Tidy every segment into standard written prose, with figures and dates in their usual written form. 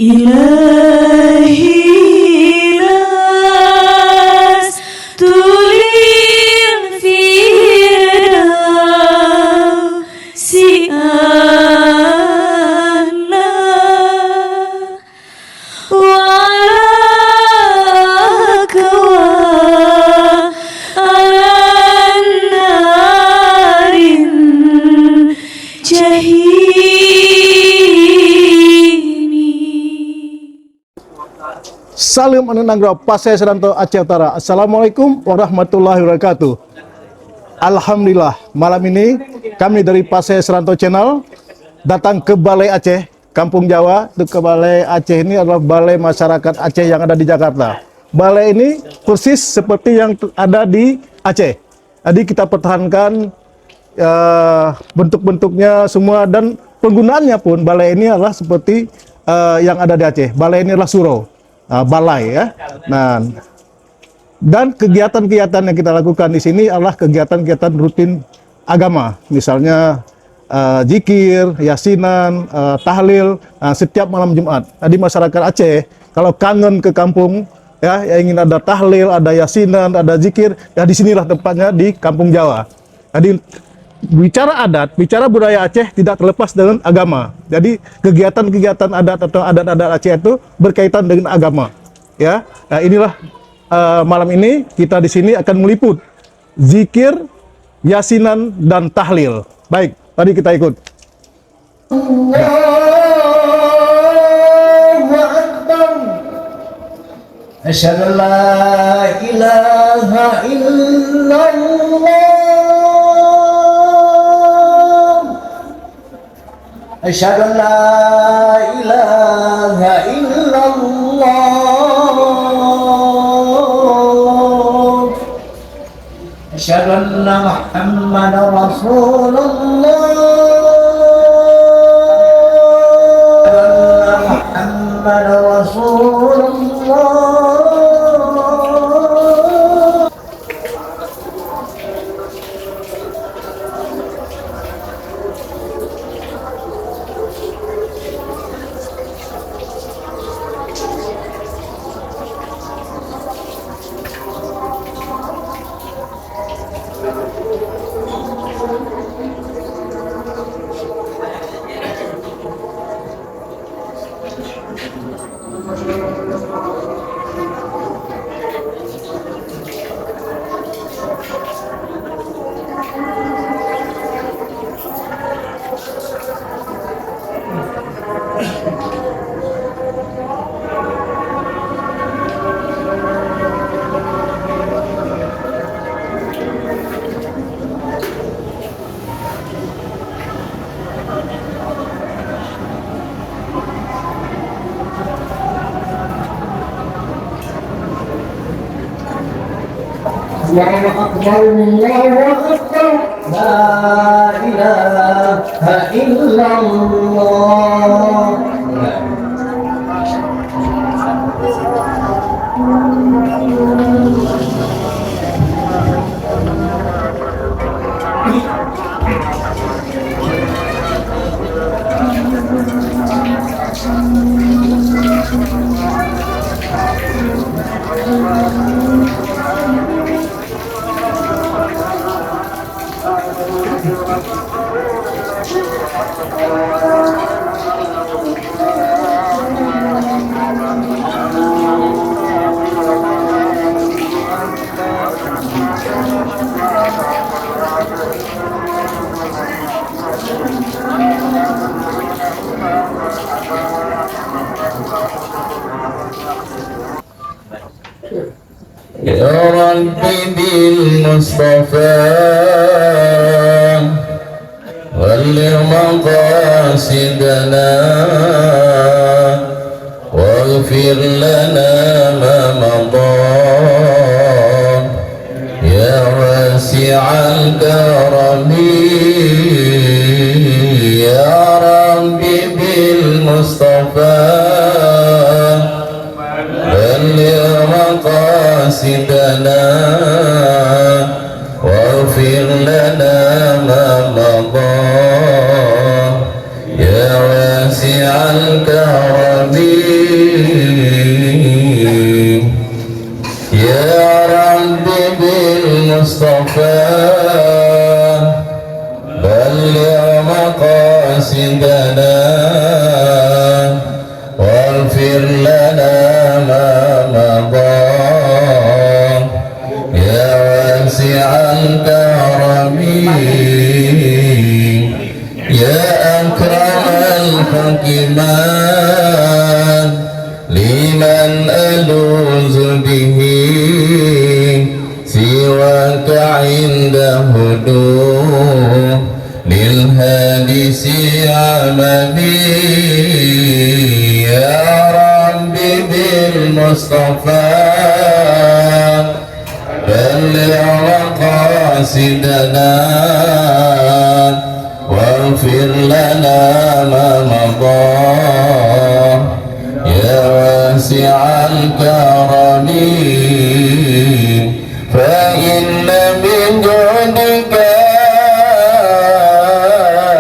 إلهي لست للفردوس أعلى وعلاك وعلى النار جهيم. Salam Anunanggra Pasai Seranto Aceh Utara. Assalamualaikum warahmatullahi wabarakatuh. Alhamdulillah, malam ini kami dari Pasai Seranto Channel datang ke Balai Aceh, Kampung Jawa. Ke Balai Aceh ini adalah balai masyarakat Aceh yang ada di Jakarta. Balai ini persis seperti yang ada di Aceh. Jadi kita pertahankan bentuk-bentuknya semua, dan penggunaannya pun balai ini adalah seperti yang ada di Aceh. Balai ini adalah surau. Balai ya. Nah, dan kegiatan-kegiatan yang kita lakukan di sini adalah kegiatan-kegiatan rutin agama, misalnya zikir, yasinan, tahlil setiap malam Jumat. Jadi masyarakat Aceh kalau kangen ke kampung ya, yang ingin ada tahlil, ada yasinan, ada zikir, ya di sinilah tempatnya di Kampung Jawa. Jadi bicara adat, bicara budaya Aceh tidak terlepas dengan agama. Jadi kegiatan-kegiatan adat atau adat-adat Aceh itu berkaitan dengan agama. Ya, nah inilah malam ini kita di sini akan meliput zikir, yasinan, dan tahlil. Baik, tadi kita ikut. Allahu Akbar. Asyhadu an la ilaha illallah. Asyhadu an la ilaha illallah. Asyhadu anna Muhammadar Rasulullah. Muhammadar Rasulullah. Allahu Akbar, Allahu Akbar, la ilaha illallah. Ya Rabbi bil Mustafa walli maqasidana waghfir lana ma madan ya wasi'al karami ya Rabbi bil Mustafa مقاصدنا واغفر لنا ما مضى يا واسع الكرم سيدنا واغفر لنا ما مضى يا واسع الكرم يا أكرم الحكمان لمن ألوذ به سواك عند هدوء للهادس عملي يا رب بالمصطفى بلغ مقاصدنا واغفر لنا ما مضى يا واسع الكرم فإن من جودك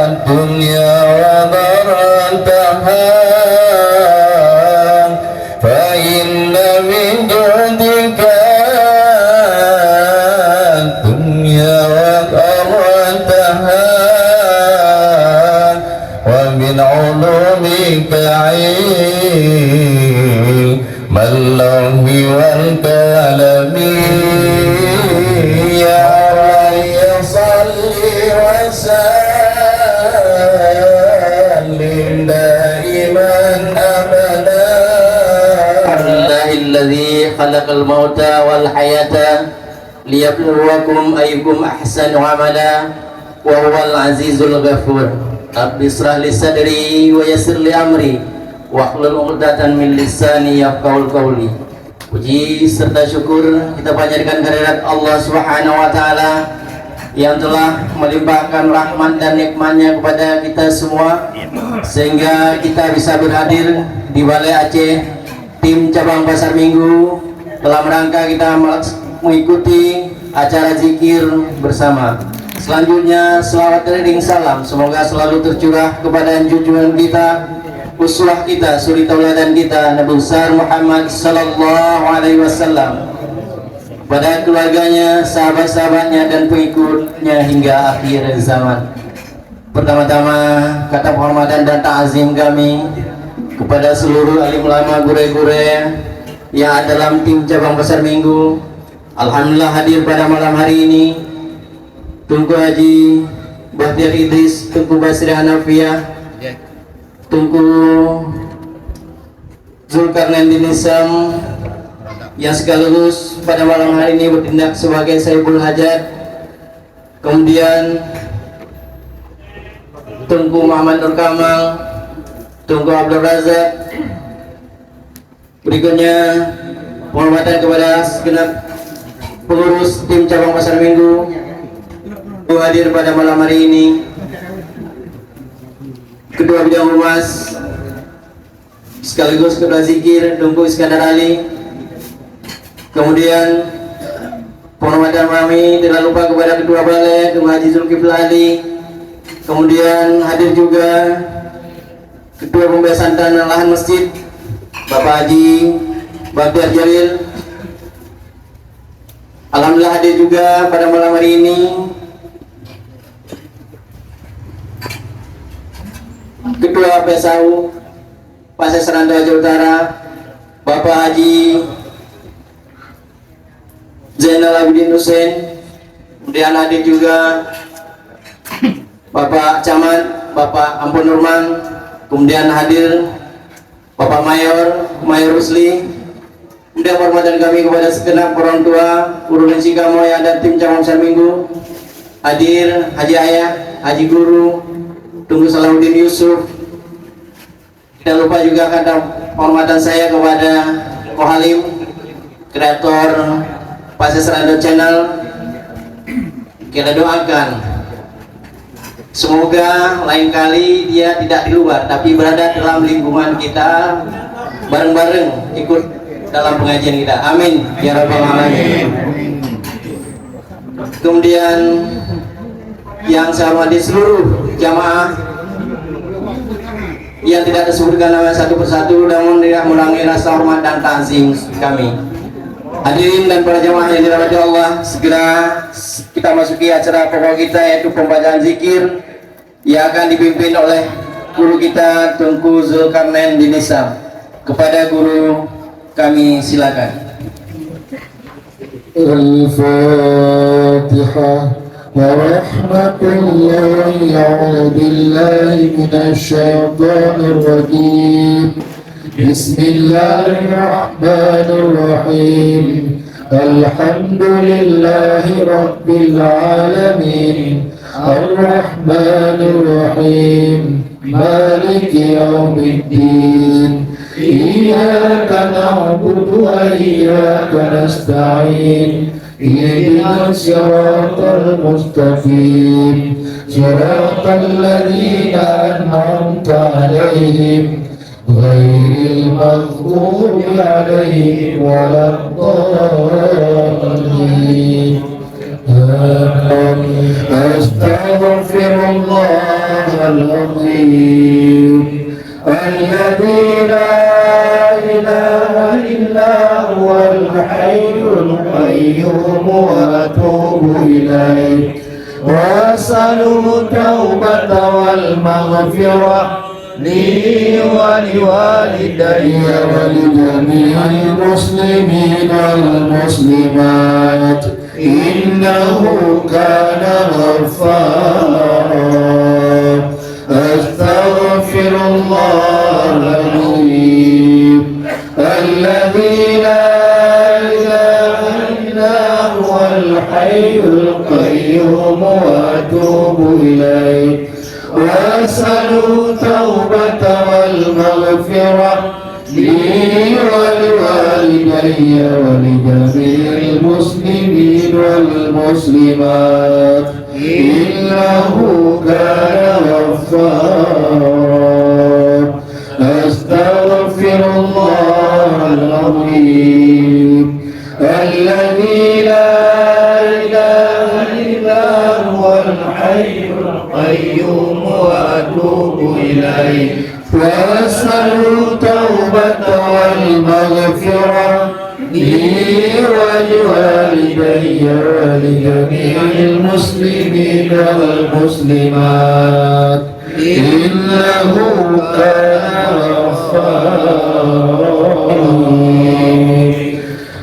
الدنيا وضرتها فإن من جودك الدنيا وضرتها ومن علومك علم اللوح والقلم يا رب صل وسلم دائما أبدا لله الذي خلق الموت والحياة ليبلوكم أيكم أحسن عملا وهو العزيز الغفور رب اشرح لي صدري ويسر لي أمري wahlul 'uqdatam min lisani yafqahul qawli. Puji serta syukur kita panjatkan kehadirat Allah Subhanahu wa taala yang telah melimpahkan rahmat dan nikmatnya kepada kita semua sehingga kita bisa berhadir di Balai Aceh tim cabang Pasar Minggu dalam rangka kita mengikuti acara zikir bersama. Selanjutnya selawat dan salam semoga selalu tercurah kepada junjungan kita, uswah kita, suri tauladan kita, Nabi besar Muhammad sallallahu alaihi wasallam, pada keluarganya, sahabat-sahabatnya dan pengikutnya hingga akhir zaman. Pertama-tama kata penghormatan dan ta'zim kami kepada seluruh alim ulama gure-gure yang ada dalam tim cabang Pasar Minggu. Alhamdulillah hadir pada malam hari ini Tunku Haji Bahtiar Idris, Tunku Basri Hanafiah, Tunku Zulkarnain bin Nisam yang sekaligus pada malam hari ini bertindak sebagai Saibul Hajat. Kemudian Tunku Muhammad Nur Kamal, Tunku Abdul Razak. Berikutnya penghormatan kepada segenap pengurus tim cabang Pasar Minggu yang hadir pada malam hari ini. Kedua bidang humas sekaligus ketua zikir Tunku Iskandar Ali. Kemudian penghormatan kami tidak lupa kepada ketua balai Tunku Haji Zulkifli Ali. Kemudian hadir juga ketua pembebasan tanah lahan masjid Bapak Haji Bahtiar Jalil. Alhamdulillah hadir juga pada malam hari ini Ketua PSAU Pasir Seranda Aceh Utara Bapak Haji Zainal Abidin Hussein. Kemudian hadir juga Bapak Camat Bapak Ampun Nurman. Kemudian hadir Bapak Mayor Rusli. Kemudian hormatan kami kepada segenap orang tua Provinsi Kamo yang ada tim cabang Pasar Minggu. Hadir Haji Ayah, Haji Guru, Tunku Salahuddin Yusuf. Tidak lupa juga kata hormatan saya kepada Ko Halim, kreator Pasir Seranda Channel. Kita doakan semoga lain kali dia tidak di luar tapi berada dalam lingkungan kita, bareng-bareng ikut dalam pengajian kita. Amin ya rabbal alamin. Kemudian yang saya hormati seluruh jamaah yang tidak disebutkan nama satu persatu, namun tidak mengurangi rasa hormat dan ta'zim kami. Hadirin dan para jamaah yang dirahmati Allah, segera kita masuki acara pokok kita, yaitu pembacaan zikir yang akan dipimpin oleh guru kita Tengku Zulkarnain bin Nizam. Kepada guru kami silakan. Al-Fatihah. ورحمة الله أعوذ بالله من الشيطان الرجيم بسم الله الرحمن الرحيم الحمد لله رب العالمين الرحمن الرحيم مالك يوم الدين إياك نعبد وإياك نستعين اهدنا الصراط المستقيم صراط الذين أنعمت عليهم غير المغضوب عليهم ولا الضالين آمين. أستغفر الله العظيم الذي لا إله إلا هو الحي القيوم وأتوب إليه وأسأله التوبة والمغفرة لي ولوالدي ولجميع المسلمين والمسلمات إنه كان غفارا أستغفر الله العظيم الذي لا إله إلا هو الحي القيوم وأتوب إليه وأسأل التوبة والمغفرة لي ولوالدي ولجميع المسلمين والمسلمات إنه كان غفارا أستغفر الله العظيم الذي لا إله إلا هو الحي القيوم وأتوب إليه وأسأل التوبة والمغفرة لي ولوالدي ولجميع المسلمين والمسلمات إنه كان غفارا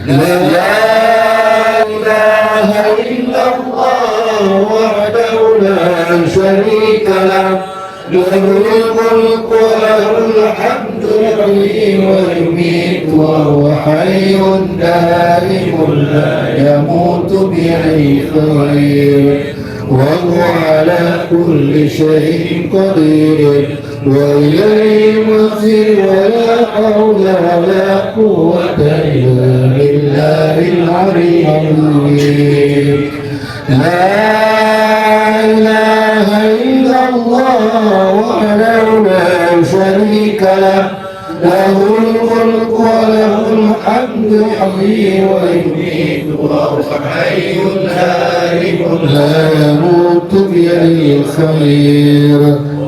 لا إله إلا الله وحده لا شريك له له الملك وله الحمد يحيي ويميت وهو حي دائم لا يموت بأي خير وهو على كل شيء قدير وإليه المصير ولا حول ولا قوة إلا بالله العلي العظيم لا إله إلا الله وحده لا شريك له له الملك وله الحمد يحيي ويميت وهو حي دائم لا يموت بأي خير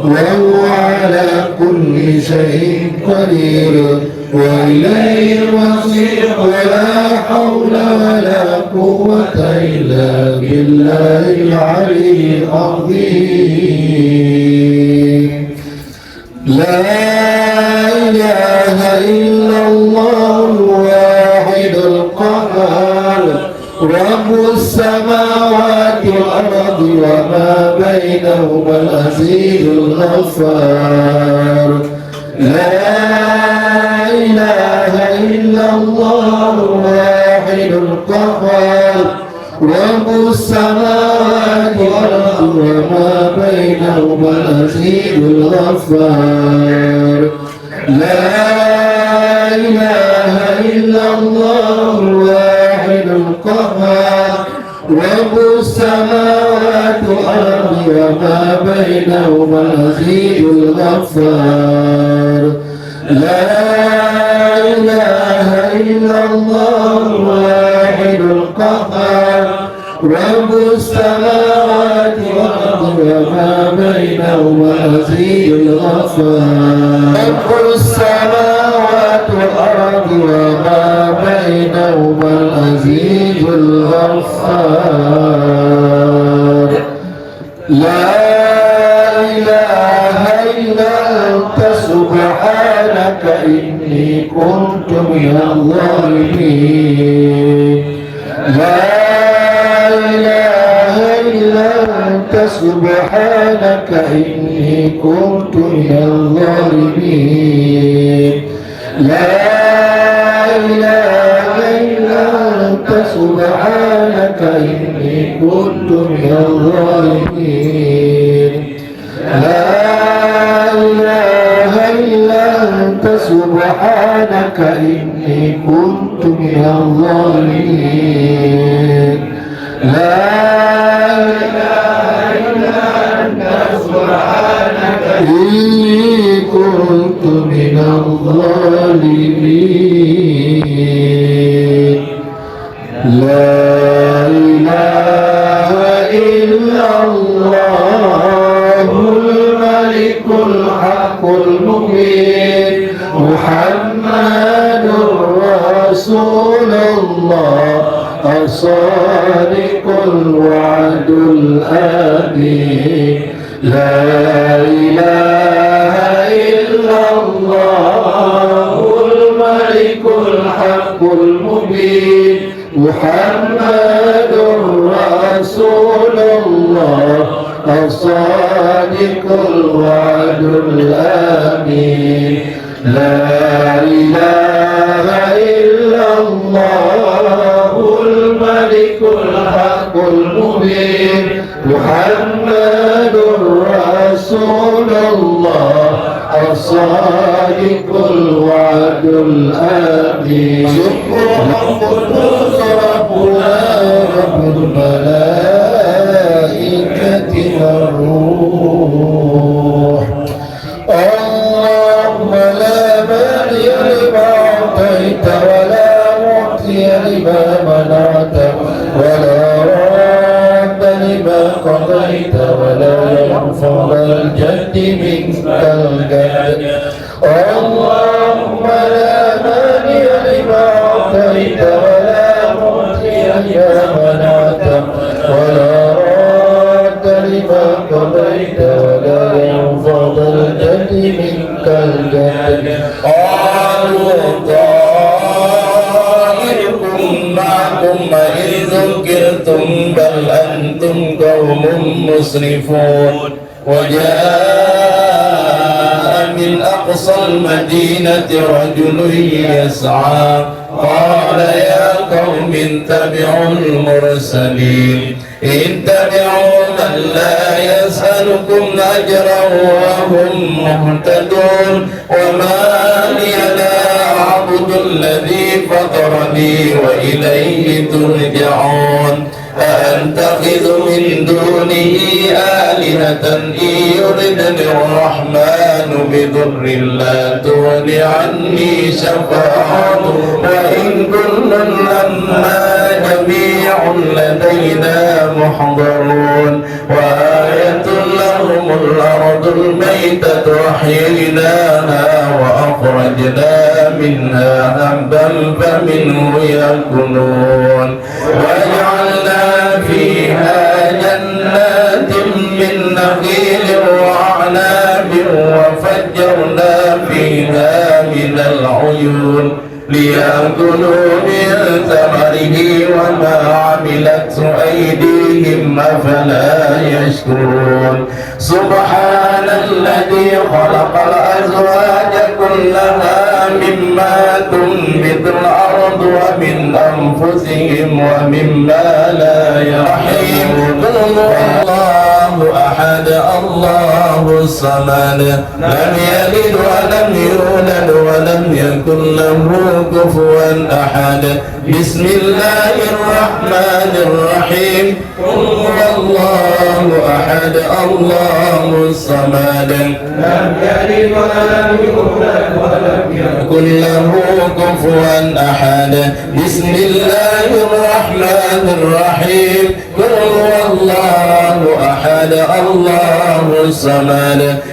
وهو على كل شيء قدير وإليه المصير ولا حول ولا قوة إلا بالله العلي العظيم لا إله إلا الله الواحد القهار رب السماوات والأرض وما بينهما العزيز الغفار لا إله إلا الله الواحد القهار رب السماوات والأرض وما بينهما العزيز الغفار لا إله إلا الله الواحد القهار رب السماوات والأرض وما بينهما العزيز الغفار لا إله إلا الله الواحد القهار رب السماوات والأرض وما بينهما العزيز الغفار رب السماوات والأرض وما بينهما العزيز الغفار لا إله إلا إني كنت من الظالمين لا إله إلا أنت سبحانك إني كنت من الظالمين لا إله إلا أنت سبحانك إني كنت من الظالمين لا إله إلا أنت سبحانك إني كنت من الظالمين لا إله إلا أنت سبحانك إني كنت من الظالمين لا إله إلا الله الملك الحق المبين محمد رسول الله الصادق الوعد الأمين لا إله إلا الله الملك الحق المبين محمد رسول الله الصادق الوعد الأمين لا إله إلا الله الملك الحق المبين محمد رسول الله الصادق الوعد الأمين سبحان قدوس ربنا رب الملائكة والروح اللهم لا مانع لما أعطيت ولا معطي لما منعت ولا راد لما قضيت ولا ينفع الجد منك الجد اللهم لا مانع لما أعطيت ولا معطي لما منعت ولا راد لما قضيت ولا ينفع الجد منك الجد قالوا طائركم معكم وإن ذكرتم بل أنتم قوم مسرفون وجاء من أقصى المدينة رجل يسعى قال يا قوم اتبعوا المرسلين اتبعوا من لا يسألكم أجرا وهم مهتدون وما لي لا أعبد الذي فطرني وإليه ترجعون أأتخذ من دونه آلهة إن يردني الرحمن بضر لا تغن عني شفاعتهم وإن كل لما جميع لدينا محضرون وآية لهم الأرض الميتة أحييناها وأخرجنا منها حبا فمنه يأكلون وجعلنا فيها جنات من نخيل وأعناب وفجرنا فيها من العيون ليأكلوا من ثمره وما عملته أيديهم أفلا يشكرون سبحان الذي خلق الأزواج كلها مما تنبت الأرض ومن أنفسهم ومما لا يرحم الله أحد الله الصمد لم يلد ولم يولد ولم يكن له كفوا أحد بسم الله الرحمن الرحيم قل هو الله أحد الله الصمد لم يلد ولم يولد ولم يكن له كفوا أحد بسم الله الرحمن الرحيم قل هو الله أحد الله الصمد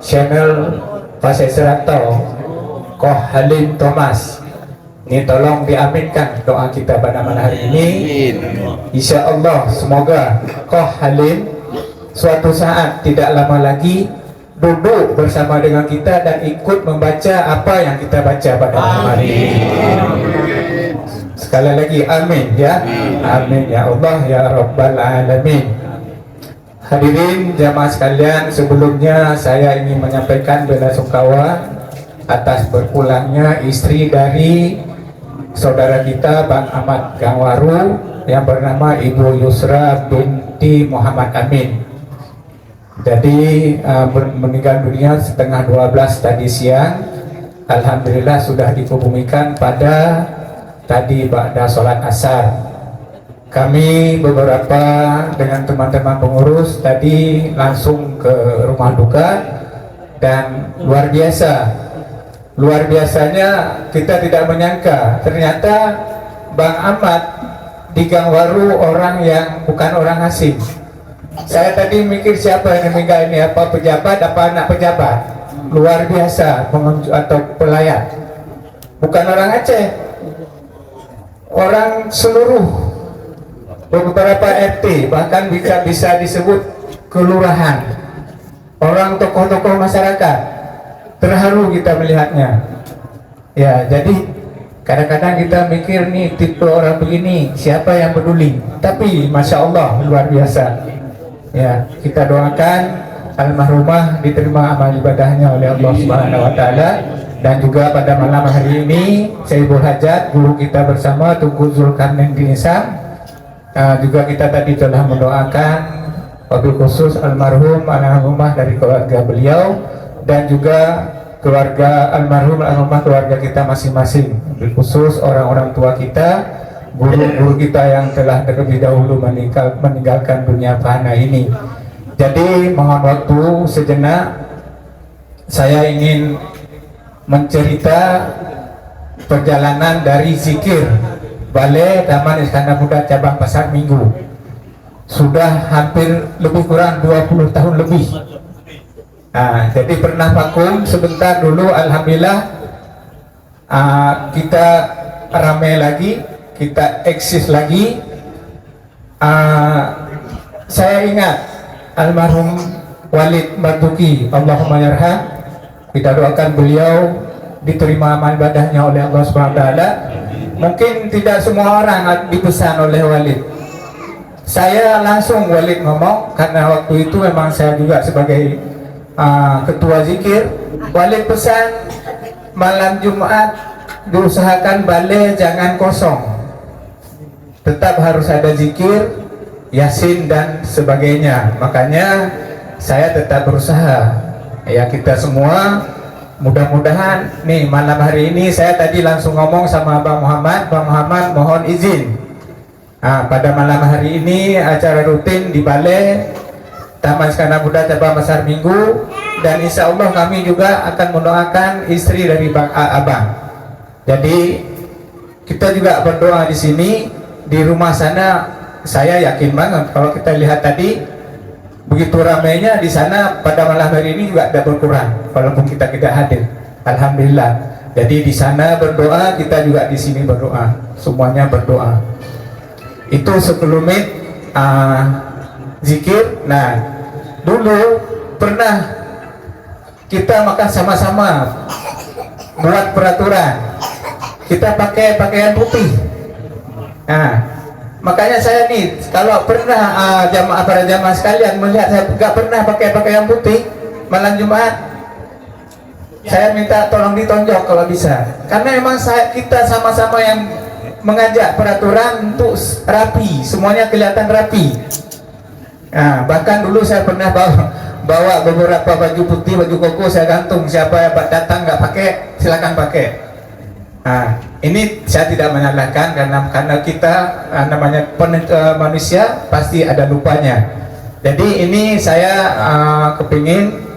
channel Pasai Serantau Koh Halim Thomas. Ini tolong diaminkan doa kita pada malam hari ini. Insya Allah semoga Koh Halim suatu saat tidak lama lagi duduk bersama dengan kita dan ikut membaca apa yang kita baca pada malam hari ini. Sekali lagi amin ya. Amin ya Allah ya Rabbal Alamin. Hadirin jamaah sekalian, sebelumnya saya ingin menyampaikan bela sungkawa atas berpulangnya istri dari saudara kita Bang Ahmad Gangwaru yang bernama Ibu Yusra binti Muhammad Amin. Jadi meninggal dunia setengah 12 tadi siang. Alhamdulillah sudah dikebumikan pada tadi ba'da sholat asar. Kami beberapa dengan teman-teman pengurus tadi langsung ke rumah duka, dan luar biasanya kita tidak menyangka ternyata Bang Ahmad di Gangwaru orang yang bukan orang asing. Saya tadi mikir siapa yang meninggal ini, apa pejabat, apa anak pejabat. Luar biasa pengunjung atau pelayan, bukan orang Aceh, orang seluruh beberapa RT, bahkan bisa disebut kelurahan, orang tokoh-tokoh masyarakat. Terharu kita melihatnya. Ya, jadi kadang-kadang kita mikir nih tipe orang begini siapa yang peduli, tapi masya Allah luar biasa. Ya, kita doakan almarhumah diterima amal ibadahnya oleh Allah Subhanahu Wa Taala. Dan juga pada malam hari ini Sayyidul Hajat guru kita bersama Tunku Zulkarnain bin Isam, juga kita tadi telah mendoakan wabil khusus almarhumah dari keluarga beliau dan juga keluarga almarhumah keluarga kita masing-masing, wabil khusus orang-orang tua kita, guru-guru kita yang telah terlebih dahulu meninggalkan dunia fana ini. Jadi mohon waktu sejenak, saya ingin mencerita perjalanan dari zikir Balai Taman Iskandar Muda Cabang Pasar Minggu. Sudah hampir lebih kurang 20 tahun lebih. Nah, jadi pernah vakum sebentar dulu, alhamdulillah kita ramai lagi, kita eksis lagi. Saya ingat almarhum Walid Marzuki, Allahumma yarham. Kita doakan beliau diterima amal ibadahnya oleh Allah Subhanahu Wa Taala. Mungkin tidak semua orang dipesan oleh Walid. Saya langsung Walid ngomong karena waktu itu memang saya juga sebagai ketua zikir. Walid pesan malam Jumat diusahakan balai jangan kosong, tetap harus ada zikir, yasin dan sebagainya. Makanya saya tetap berusaha. Ya, kita semua mudah-mudahan nih malam hari ini saya tadi langsung ngomong sama Bang Muhammad mohon izin. Pada malam hari ini acara rutin di Balai Taman Iskandar Muda Cabang Pasar Minggu, dan insya Allah kami juga akan mendoakan istri dari Bang Abang. Jadi kita juga berdoa di sini, di rumah sana. Saya yakin banget kalau kita lihat tadi begitu ramainya di sana pada malam hari ini juga tidak berkurang walaupun kita tidak hadir. Alhamdulillah. Jadi di sana berdoa, kita juga di sini berdoa, semuanya berdoa. Itu sekelumit zikir. Nah, dulu pernah kita makan sama-sama buat peraturan kita pakai pakaian putih. Nah, makanya saya nih kalau pernah para jamaah sekalian melihat saya nggak pernah pakai pakaian putih malam Jumat, saya minta tolong ditonjok kalau bisa, karena memang kita sama-sama yang mengajak peraturan untuk rapi, semuanya kelihatan rapi. Nah, bahkan dulu saya pernah bawa beberapa baju putih, baju koko saya gantung, siapa yang datang nggak pakai silakan pakai. Nah, ini saya tidak menyalahkan karena kita namanya manusia pasti ada lupanya. Jadi ini saya kepingin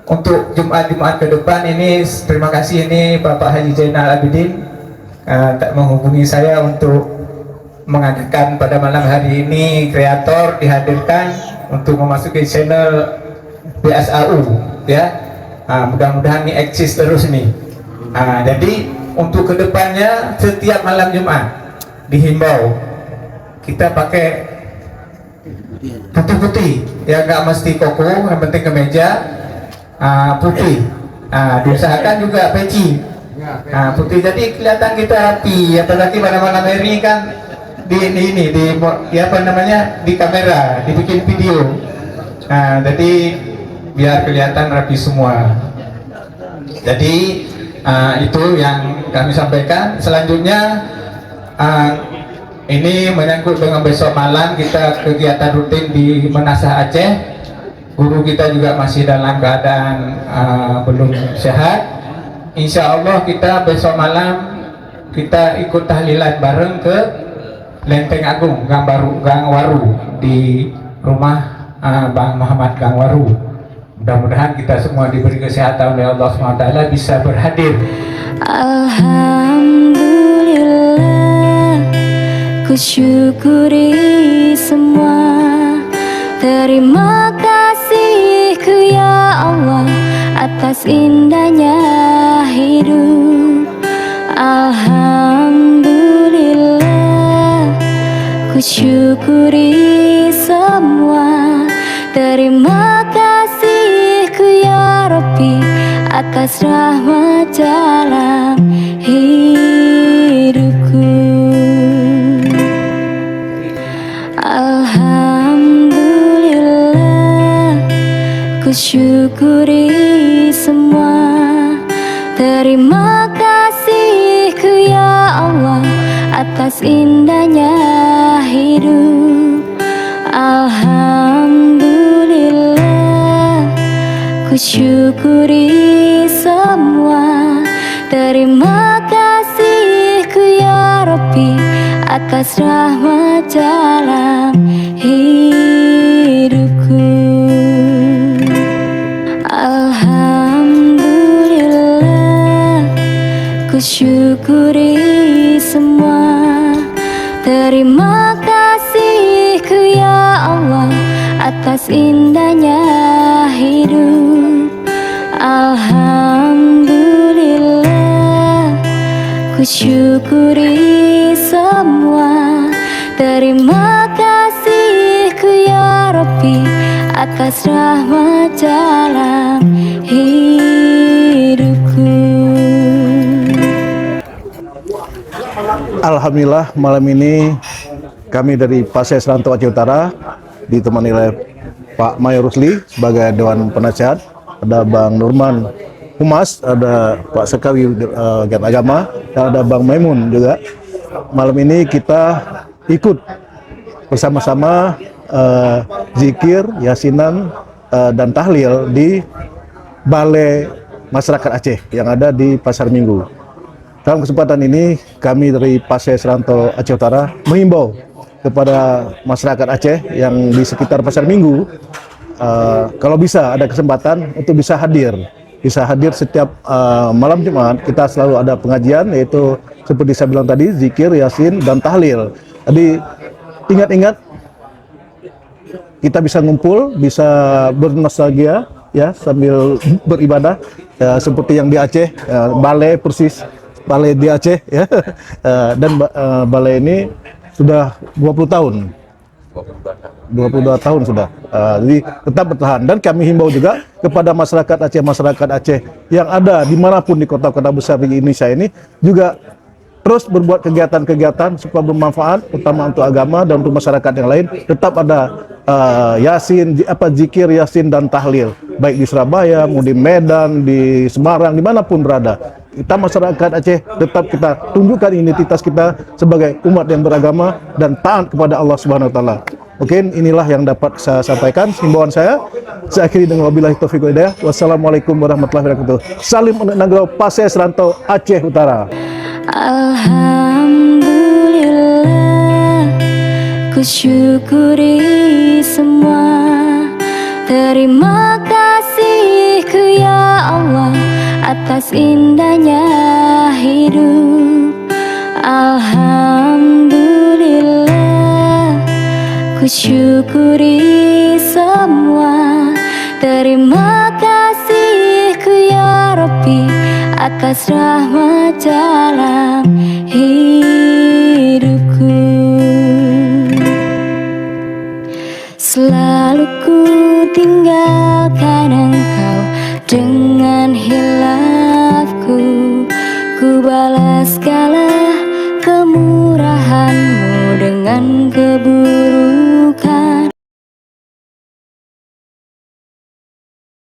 untuk Jumat-Jumat ke depan ini, terima kasih ini Bapak Haji Zainal Abidin menghubungi saya untuk mengadakan pada malam hari ini, kreator dihadirkan untuk memasuki channel BSAU ya. Mudah-mudahan ini eksis terus nih. Jadi untuk kedepannya setiap malam Jumat dihimbau kita pakai putih-putih, ya nggak mesti koko, yang penting kemeja putih. Diusahakan juga peci putih, jadi kelihatan kita rapi. Apalagi pada malam hari kan di apa namanya, di kamera dibikin video, jadi biar kelihatan rapi semua. Jadi itu yang kami sampaikan. Selanjutnya ini menyangkut dengan besok malam kita kegiatan rutin di Menasah Aceh. Guru kita juga masih dalam keadaan belum sehat. Insya Allah kita besok malam kita ikut tahlilan bareng ke Lenteng Agung Gang Waru di rumah Bang Muhammad Gang Waru. Mudah-mudahan kita semua diberi kesehatan oleh Allah SWT, bisa berhadir. Alhamdulillah, ku syukuri semua. Terima kasih-Ku ya Allah atas indahnya hidup. Alhamdulillah, ku syukuri semua. Terima kasih-Ku ya Rabbi atas rahmat dalam hidupku. Alhamdulillah, ku syukuri semua. Terima kasih-Ku ya Allah atas indahnya hidup. Alhamdulillah, ku syukuri semua. Terima kasih-Ku ya Rabbi atas rahmat dalam hidupku. Alhamdulillah, ku syukuri semua. Terima kasih-Ku ya Allah atas indahnya hidup. Alhamdulillah, ku syukuri semua. Terima kasih-Ku ya Rabbi atas rahmat dalam hidupku. Alhamdulillah, malam ini kami dari Pasai Serantau Aceh Utara ditemani oleh Pak Mayor Rusli sebagai Dewan Penasehat, ada Bang Nurman Humas, ada Pak Sekawi Giat Agama, dan ada Bang Maimun juga. Malam ini kita ikut bersama-sama zikir, yasinan, dan tahlil di Balai Masyarakat Aceh yang ada di Pasar Minggu. Dalam kesempatan ini kami dari Pasai Serantau Aceh Utara menghimbau kepada masyarakat Aceh yang di sekitar Pasar Minggu, kalau bisa ada kesempatan untuk bisa hadir setiap malam Jumat. Kita selalu ada pengajian, yaitu seperti saya bilang tadi, zikir, yasin, dan tahlil. Jadi ingat-ingat, kita bisa ngumpul, bisa bernostalgia ya sambil beribadah, seperti yang di Aceh, balai persis balai di Aceh ya. Dan balai ini sudah 20 tahun. 22 tahun sudah. Jadi tetap bertahan, dan kami himbau juga kepada masyarakat Aceh yang ada dimanapun di kota-kota besar di Indonesia ini juga terus berbuat kegiatan-kegiatan supaya bermanfaat, utama untuk agama dan untuk masyarakat yang lain. Tetap ada zikir, yasin, dan tahlil, baik di Surabaya, mau di Medan, di Semarang, dimanapun berada. Kita masyarakat Aceh tetap kita tunjukkan identitas kita sebagai umat yang beragama dan taat kepada Allah Subhanahu Wa Taala. Mungkin inilah yang dapat saya sampaikan, himbauan saya. Saya akhiri dengan wabillahi taufiq wal hidayah. Wassalamualaikum warahmatullahi wabarakatuh. Salim untuk Nanggau Pasai Serantau Aceh Utara. Alhamdulillah, ku syukuri semua. Terima kasih-Ku ya Allah atas indahnya hidup. Alhamdulillah, ku syukuri semua. Terima kasih-Ku atas rahmat dalam hidupku. Selalu ku tinggalkan engkau dengan hilafku. Ku balas segala kemurahanmu dengan kebaikan.